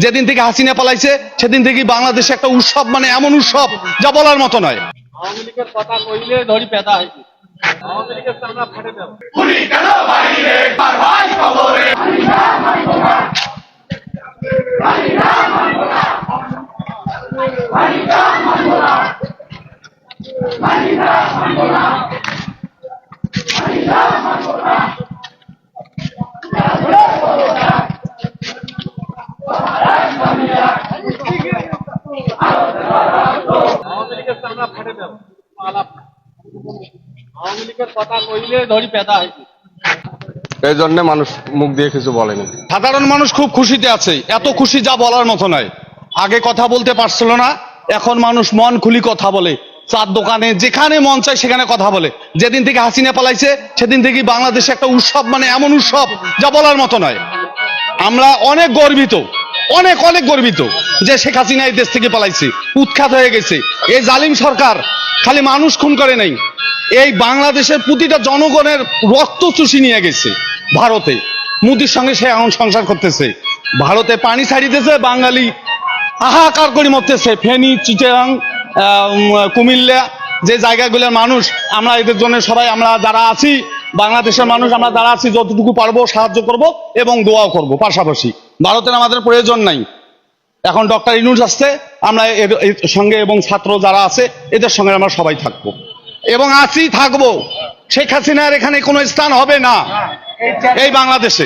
যেদিন থেকে হাসিনা পালাইছে সেদিন থেকে বাংলাদেশে একটা উৎসব, মানে এমন উৎসব যা বলার মতো নয়। আওয়ামী লীগের কথা কইলে ধরি পেদা হইছে। আওয়ামী লীগের চামড়া ফাটে দেব। আওয়ামী লীগের চামড়া ফাটে দেব। আওয়ামী লীগের কথা কইলে ধরি পেদা হইছে। এই জন্য মানুষ মুখ দিয়ে কিছু বলেনি। সাধারণ মানুষ খুব খুশিতে আছে, এত খুশি যা বলার মতো নয়। আগে কথা বলতে পারছিল না, এখন মানুষ মন খুলি কথা বলে, চার দোকানে যেখানে মন চায় সেখানে কথা বলে। যেদিন থেকে হাসিনা পালাইছে সেদিন থেকে বাংলাদেশে একটা উৎসব, মানে এমন উৎসব যা বলার মতো নয়। আমরা অনেক গর্বিত, অনেক অনেক গর্বিত যে শেখ হাসিনা এই দেশ থেকে পালাইছে, উৎখাত হয়ে গেছে। এই জালিম সরকার খালি মানুষ খুন করে নাই, এই বাংলাদেশের প্রতিটা জনগণের রক্ত চুষি নিয়ে গেছে ভারতে। মোদির সঙ্গে সে এখন সংসার করতেছে, ভারতে পানি ছাড়িতেছে, বাঙালি হাহাকার করে মরতেছে। ফেনী, চিটাগাং, কুমিল্লা, যে জায়গাগুলোর মানুষ, আমরা এদের জন্য সবাই, আমরা যারা আছি বাংলাদেশের মানুষ, আমরা যারা আছি যতটুকু পারবো সাহায্য করব এবং দোয়াও করব। পাশাপাশি ভারতের আমাদের প্রয়োজন নাই। এখন ডক্টর ইউনূস আসছে, আমরা এর সঙ্গে এবং ছাত্র যারা আছে এদের সঙ্গে আমরা সবাই থাকবো এবং আছি, থাকবো। শেখ হাসিনার এখানে কোনো স্থান হবে না এই বাংলাদেশে।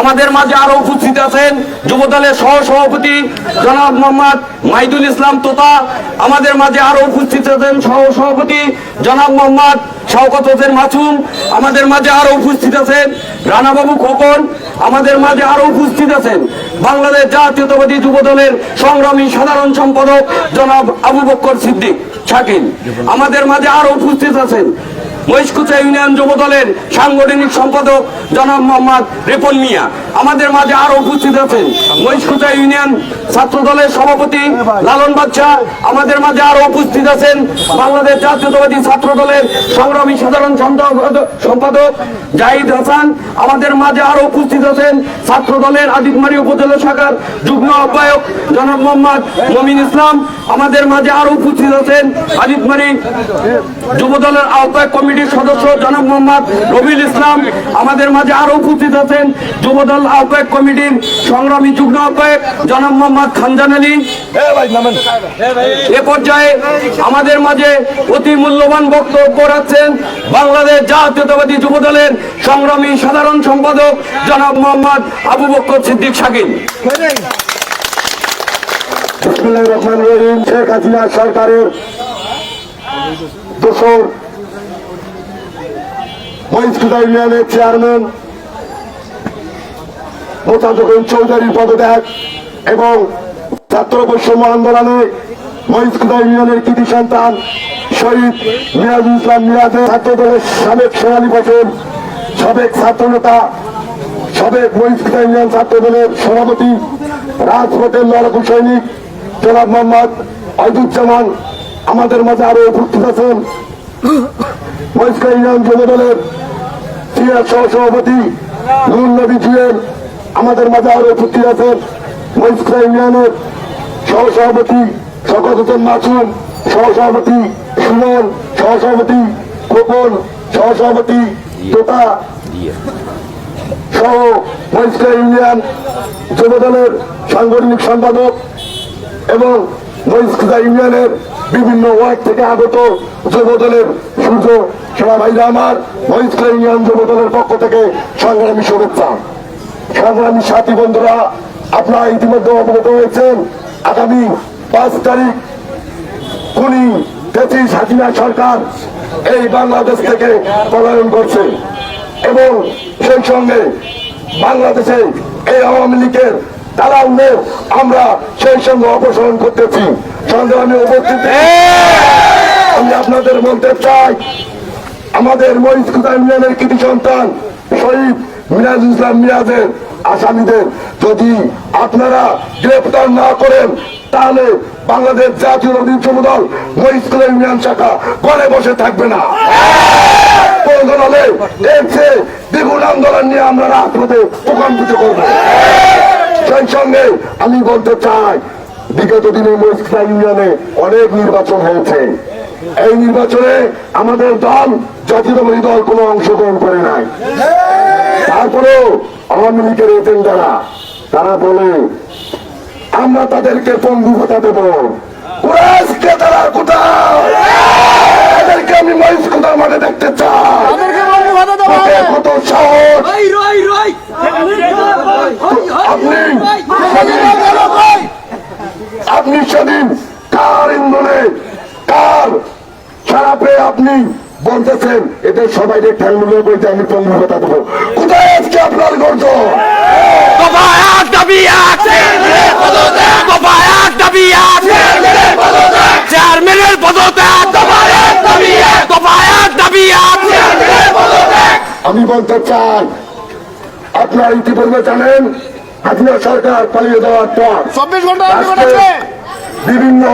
আমাদের মাঝে আরো উপস্থিত আছেন যুবদলের সহ সভাপতি জনাব মোহাম্মদ মাইদুল ইসলাম তোতা। আমাদের মাঝে আরো উপস্থিত আছেন সহ সভাপতি জনাব মোহাম্মদ শওকত হোসেন মাসুম। আমাদের মাঝে আরো উপস্থিত আছেন রানাবাবু খোকন। আমাদের মাঝে আরো উপস্থিত আছেন বাংলাদেশ জাতীয়তাবাদী যুবদলের সংগ্রামী সাধারণ সম্পাদক জনাব আবু বকর সিদ্দিক শাকিল। আমাদের মাঝে আরো উপস্থিত আছেন মহিষকুচা ইউনিয়ন যুবদলের সাংগঠনিক সম্পাদক জনাব মোহাম্মদ রিপন মিয়া। আমাদের মাঝে আরো উপস্থিত আছেন মহিষকুচা ইউনিয়ন ছাত্র দলের সভাপতি লালন বাদশা। আমাদের মাঝে আরো উপস্থিত আছেন বাংলাদেশ জাতীয়তাবাদী ছাত্র দলের সংগ্রামী সাধারণ সম্পাদক জাহিদ হাসান। আমাদের মাঝে আরো উপস্থিত আছেন ছাত্র দলের আদিতমারি উপজেলা শাখার যুগ্ম আহ্বায়ক জনাব মোহাম্মদ মমিন ইসলাম। আমাদের মাঝে আরো উপস্থিত আছেন আদিতমারি যুবদলের আহ্বায়ক কমিটির সদস্য জনাব মোহাম্মদ রবিউল ইসলাম। আমাদের মাঝে আরো উপস্থিত আছেন যুবদল আহ্বায়ক কমিটির সংগ্রামী যুগ্ম আহ্বায়ক জনাব মোহাম্মদ খানজান আলী। এ পর্যায়ে আমাদের মাঝে অতি মূল্যবান বক্তব্য রাখছেন বাংলাদেশ জাতীয়তাবাদী যুবদলের সংগ্রামী সাধারণ সম্পাদক জনাব মোহাম্মদ আবু বকর সিদ্দিক শাকিল। শেখ হাসিনা সরকারের দোসর মহিষকুচা ইউনিয়নের চেয়ারম্যান মোতাজুল চৌধুরীর পদত্যাগ এবং ছাত্র বৈষম্য আন্দোলনে মহিষকুচা ইউনিয়নের কৃতি সন্তান শহীদ মিরাজুল ইসলাম মিরাজের ছাত্র দলের সাবেক সোনালী বছর, সাবেক ছাত্রনেতা, সাবেক মহিষকুচা ইউনিয়ন ছাত্র দলের সভাপতি রাজপথের লড়াকু সৈনিক জনাব মোহাম্মদ আইদুজ্জামান। আমাদের মাঝে আরো উপস্থিত আছেন মহিষকুচা ইউনিয়ন যুবদলের সিনিয়র সহ সভাপতি নুর নবী জুয়েল। আমাদের মাঝে আরো উপস্থিত আছেন মহিষকুচা ইউনিয়নের সহসভাপতি শওকত হোসেন মাসুম, সহসভাপতি সুমন, সহসভাপতি খোকন, সহসভাপতি তোতা সহ মহিষকা ইউনিয়ন যুবদলের সাংগঠনিক সম্পাদক এবং মহিষকা ইউনিয়নের বিভিন্ন ওয়ার্ড থেকে আগত যুবদলের সূর্য সেবা ভাইরা আমার মহিষকা ইউনিয়ন যুবদলের পক্ষ থেকে সংগ্রামী শুভেচ্ছা। সংগ্রামী সাথী বন্ধুরা, আপনারা ইতিমধ্যে অবগত হয়েছেন আগামী 5 তারিখ খুনি ফ্যাসিস্ট হাসিনা সরকার এই বাংলাদেশ থেকে পলায়ন করছে এবং সেই সঙ্গে বাংলাদেশে এই আওয়ামী লীগের দালালদের আমরা সেই সঙ্গে অপসারণ করতেছি। সংগ্রামী উপস্থিতি, আমি আপনাদের বলতে চাই, আমাদের মহিষকুদা ইউনিয়নের কৃতি সন্তান শহীদ মিরাজুল ইসলাম মিরাজের আসামিদের যদি আপনারা গ্রেপ্তার না করেন তাহলে বাংলাদেশ জাতীয় যুবদল মহিষকুদা ইউনিয়ন শাখা ঘরে বসে থাকবে না। প্রয়োজন হলে এর চেয়ে দ্বিগুণ আন্দোলন নিয়ে আমরা রাজপথে প্রকম্পিত করবো। সেই সঙ্গে আমি বলতে চাই, বিগত দিনে মহিষকুদা ইউনিয়নে অনেক নির্বাচন হয়েছে। এই নির্বাচনে আমাদের দল জাতীয়তাবাদী দল কোনো অংশগ্রহণ করে নাই। তারপরেও আওয়ামী লীগের এজেন্ডারা তারা বলে আমরা তাদেরকে পঙ্গু ভাতা দেব। কুরাইশকে তারা কোথায়? তাদেরকে আমি মহিষকুদার মাঠে দেখতে চাই। কত সাহস! আপনি সেদিন কার ইন্ধনে কার সারাপে আপনি বলতেছেন এদের সবাই ঠ্যাং মিলিয়ে বলতে আমি পঙ্গু ভাতা দেবো। কোথায় আজকে আপনার গর্জ? আমি বলতে চাই, আপনারা ইতিপূর্বে জানেন হাসিনা সরকার পালিয়ে যাওয়ার পর 24 ঘন্টা বিভিন্ন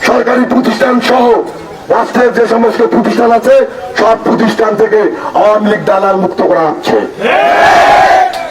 সরকারি প্রতিষ্ঠান সহ রাষ্ট্রের যে সমস্ত প্রতিষ্ঠান আছে সব প্রতিষ্ঠান থেকে আওয়ামী লীগ দালাল মুক্ত করা হচ্ছে।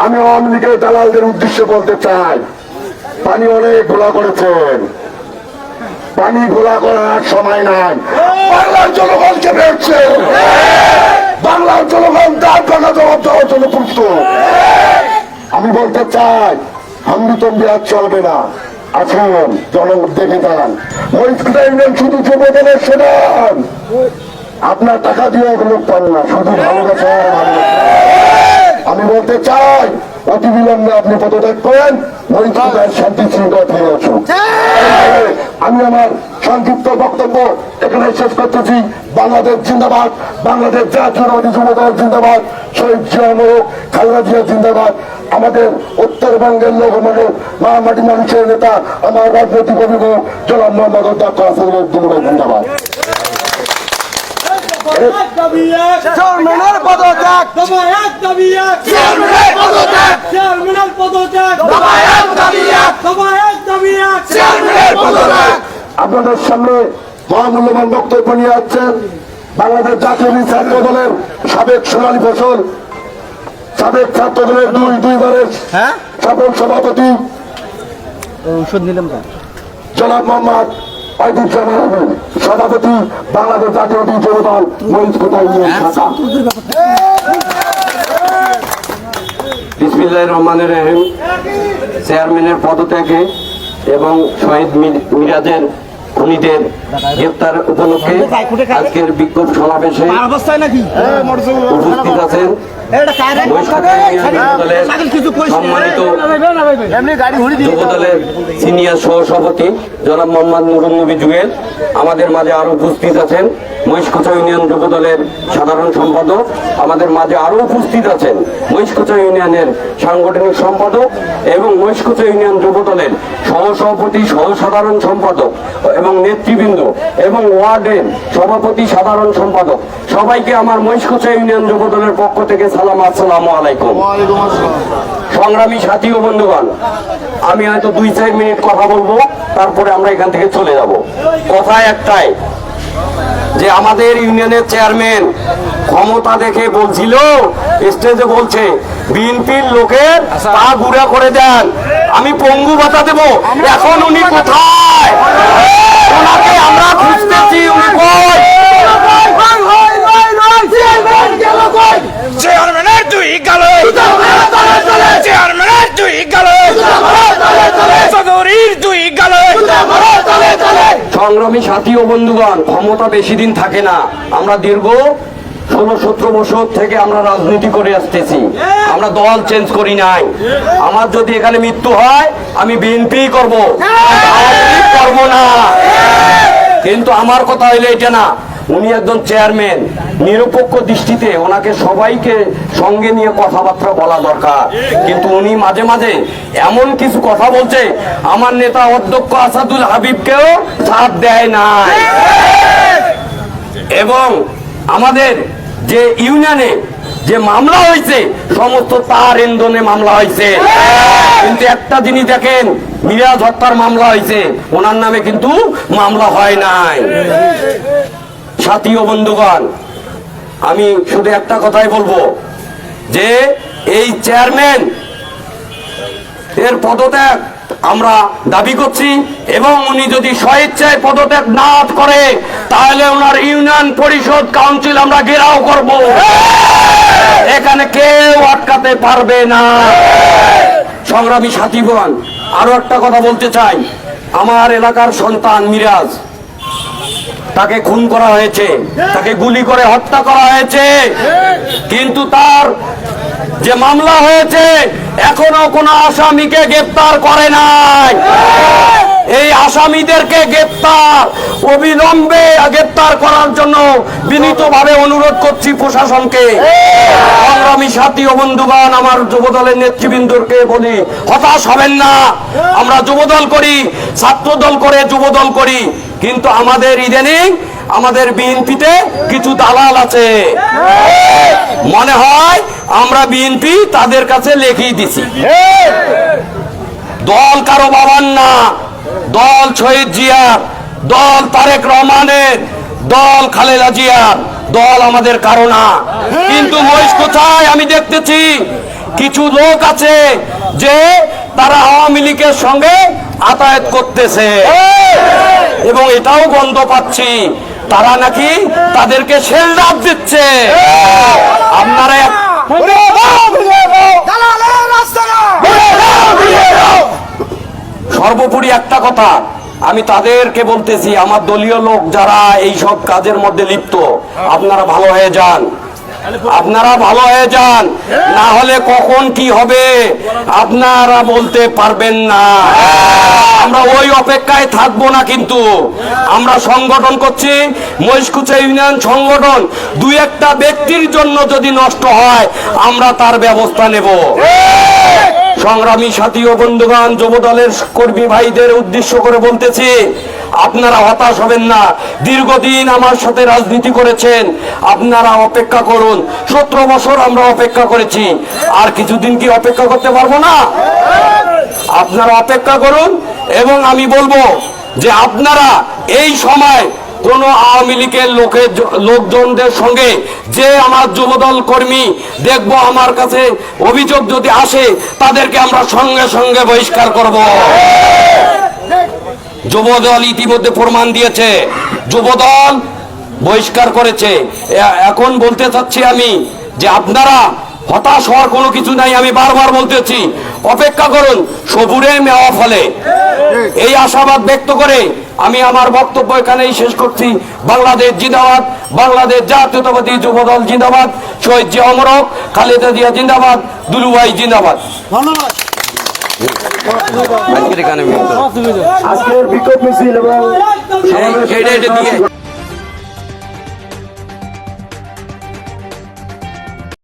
আমি আওয়ামী লীগের দালালদের উদ্দেশ্যে বলতে চাই, পানি অনেক ঘোলা করেছেন, পানি ঘোলা করার সময় নাই। বাংলার জনগণ চেপে উঠছে, বাংলার জনগণ তার টাকা জবাব দেওয়ার জন্য প্রস্তুত। আমি বলতে চাই, হামদি তম্বি আর চলবে না। আসুন জনগণ দেখে যান, মহিষকুদা ইউনিয়ন শুধু যুবদলের সেনান। আপনার টাকা দিয়ে লোক পান না, শুধু ভালোবাসা আর ভালোবাসা। আমি বলতে চাই, অতি বিলম্বে আপনি পদত্যাগ করেন, মহিষকুদার শান্তি শৃঙ্খলা ফিরে আসুন। আমি আমার সংক্ষিপ্ত বক্তব্য এখানে শেষ করতেছি। বাংলাদেশ জিন্দাবাদ, বাংলাদেশ জাতীয়তাবাদী যুবদল জিন্দাবাদ, শহীদ জিয়া মোরক, খালেদা জিয়া জিন্দাবাদ। আমাদের উত্তরবঙ্গের লোকমানের মাটি মানুষের নেতা, আমার রাজনৈতিক অভিভাবক জনাব মোহাম্মদ অধ্যক্ষ আসিফুল জিন্দাবাদ। চেয়ারম্যানের পদত্যাগ, চেয়ারম্যানের পদত্যাগ, চেয়ারম্যানের পদত্যাগ, চেয়ারম্যানের পদত্যাগ। আপনাদের সামনে মহামূল্যবান বক্তব্য নিয়ে আসছেন বাংলাদেশ জাতীয় ছাত্র দলের সাবেক সোনালী ফসল, সাবেক ছাত্র দলের দুইবারের সফল সভাপতি জনাব মোহাম্মদ আইদুজ্জামান, সভাপতি বাংলাদেশ জাতীয় যুবদল মহিষকুদা ইউনিয়ন শাখা। বিসমিল্লাহির রহমানির রহিম। চেয়ারম্যানের পদত্যাগে এবং শহীদ মিরাজের খুনিদের গ্রেপ্তার উপলক্ষে আজকের বিক্ষোভ সমাবেশে উপস্থিত আছেন সম্মানিত যুবদলের সিনিয়র সহসভাপতি জনাব মোহাম্মদ নুরুন নবী জুয়েল। আমাদের মাঝে আরো উপস্থিত আছেন মহিষকুদা ইউনিয়ন যুবদলের সাধারণ সম্পাদক। আমাদের মাঝে আরো উপস্থিত আছেন মহিষকুদা ইউনিয়নের সাংগঠনিক সম্পাদক এবং মহিষকুদা ইউনিয়ন যুবদলের সহসভাপতি, সাধারণ সম্পাদক এবং নেতৃবৃন্দ এবং ওয়ার্ডের সভাপতি, সাধারণ সম্পাদক। সবাইকে আমার মহিষকুদা ইউনিয়ন যুবদলের পক্ষ থেকে সালাম, আসসালামু আলাইকুম। সংগ্রামী সাথী ও বন্ধুগণ, আমি হয়তো 2-4 মিনিট কথা বলবো, তারপরে আমরা এখান থেকে চলে যাব। কথা একটাই যে আমাদের ইউনিয়নের চেয়ারম্যান ক্ষমতা দেখে বলছিল, স্টেজে বলছে বিএনপির লোকের পা গুঁড়া করে দেন, আমি পঙ্গু ভাতা দেব। এখন উনি কোথায়? ওনাকে আমরা খুঁজতেছি, উনি কই? চেয়ারম্যানের দুই গেল, চেয়ারম্যানের দুই গেল, চৌধুরীর দুই গেল। সংগ্রামী সাথী ও বন্ধুগণ, ক্ষমতা বেশি দিন থাকে না। আমরা দীর্ঘ 16-17 বছর থেকে আমরা রাজনীতি করে আসতেছি, আমরা দল চেঞ্জ করি নাই। আমার যদি এখানে মৃত্যু হয় আমি বিএনপি করব, করব না। কিন্তু আমার কথা হইলে এটা না, উনি একজন চেয়ারম্যান, নিরপেক্ষ দৃষ্টিতে ওনাকে সবাইকে সঙ্গে নিয়ে কথাবার্তা বলা দরকার। কিন্তু উনি মাঝে মাঝে এমন কিছু কথা বলছে, আমার নেতা অধ্যক্ষ আসাদুল হাবিবকেও সাথ দেয় না। এবং আমাদের যে ইউনিয়নে যে মামলা হয়েছে সমস্ত তার ইন্ধনে মামলা হয়েছে, কিন্তু একটা জিনিস দেখেন, মিরাজ হত্যার মামলা হয়েছে, ওনার নামে কিন্তু মামলা হয় নাই। সাথী ও বন্ধুগণ, আমি শুধু একটা কথাই বলবো যে এই চেয়ারম্যান এর পদত্যাগ আমরা দাবি করছি, এবং উনি যদি স্বেচ্ছায় পদত্যাগ না করে তাহলে ওনার ইউনিয়ন পরিষদ কাউন্সিল আমরা ঘেরাও করব। এখানে কেউ আটকাতে পারবে না। সংগ্রামী সাথীগণ, আরো একটা কথা বলতে চাই। আমার এলাকার সন্তান মিরাজ, তাকে খুন করা হয়েছে, তাকে গুলি করে হত্যা করা হয়েছে, কিন্তু তার যে মামলা হয়েছে এখনো কোনো আসামিকে গ্রেফতার করে নাই। এই আসামিদেরকে অবিলম্বে গ্রেফতার করার জন্য বিনীতভাবে অনুরোধ করছি প্রশাসনকে। সংগ্রামী সাথী ও বন্ধুগণ, আমার যুবদলের নেতৃবৃন্দকে বলি, হতাশ হবেন না। আমরা যুবদল করি, ছাত্রদল করে যুবদল করি, কিন্তু আমাদের ইদানিং আমাদের বিএনপিতে কিছু দালাল আছে। মনে হয় আমরা বিএনপি তাদের কাছে লিখিয়ে দিছি। দল কারো বাবার না, দল শহীদ জিয়ার, দল তারেক রহমানের, দল খালেদা জিয়ার, দল আমাদের কারো না। কিন্তু মহিষ কোথায় আমি দেখতেছি কিছু লোক আছে যে তারা আওয়ামী লীগের সঙ্গে আতায়াত করতেছে, এবং এটাও গন্ধ পাচ্ছি তারা নাকি তাদেরকে শেলডাপ দিচ্ছে। আপনারা সর্বোপরি একটা কথা আমি তাদেরকে বলতেছি, আমার দলীয় লোক যারা এই সব কাজের মধ্যে লিপ্ত, আপনারা ভালো হয়ে যান, আপনারা ভালো হয়ে যান, না হলে কখন কি হবে আপনারা বলতে পারবেন না। আমরা ওই অপেক্ষায় থাকবো না, কিন্তু আমরা সংগঠন করছি, মহিষকুচা ইউনিয়ন সংগঠন। দুই একটা ব্যক্তির জন্য যদি নষ্ট হয় আমরা তার ব্যবস্থা নেব। সংগ্রামী সাথী ও বন্ধুগণ, যুবদলের কর্মী ভাইদের উদ্দেশ্য করে বলতেছি, আপনারা হতাশ হবেন না। দীর্ঘদিন আমার সাথে রাজনীতি করেছেন, আপনারা অপেক্ষা করুন। 17 বছর আমরা অপেক্ষা করেছি, আর কিছুদিন কি অপেক্ষা করতে পারবো না? আপনারা অপেক্ষা করুন, এবং আমি বলবো যে আপনারা এই সময় কোন আওয়ামী লীগের লোকজনদের সঙ্গে, যে আমার যুবদল কর্মী দেখবো আমার কাছে অভিযোগ যদি আসে, তাদেরকে আমরা সঙ্গে সঙ্গে বহিষ্কার করব। যুবদল ইতিমধ্যে প্রমাণ দিয়েছে, যুবদল বহিষ্কার করেছে। এখন বলতে চাচ্ছি আমি যে আপনারা হতাশ হওয়ার কোনো কিছু নাই। আমি বারবার বলতেছি, অপেক্ষা করুন, সবুরের মেওয়া ফলে। এই আশাবাদ ব্যক্ত করে আমি আমার বক্তব্য এখানেই শেষ করছি। বাংলাদেশ জিন্দাবাদ, বাংলাদেশ জাতীয়তাবাদী যুবদল জিন্দাবাদ, শহীদ জিয়া অমর হোক, খালেদা জিয়া জিন্দাবাদ, দুলুভাই জিন্দাবাদ। আজকের বিক্ষোভ মিছিল এবং দিয়ে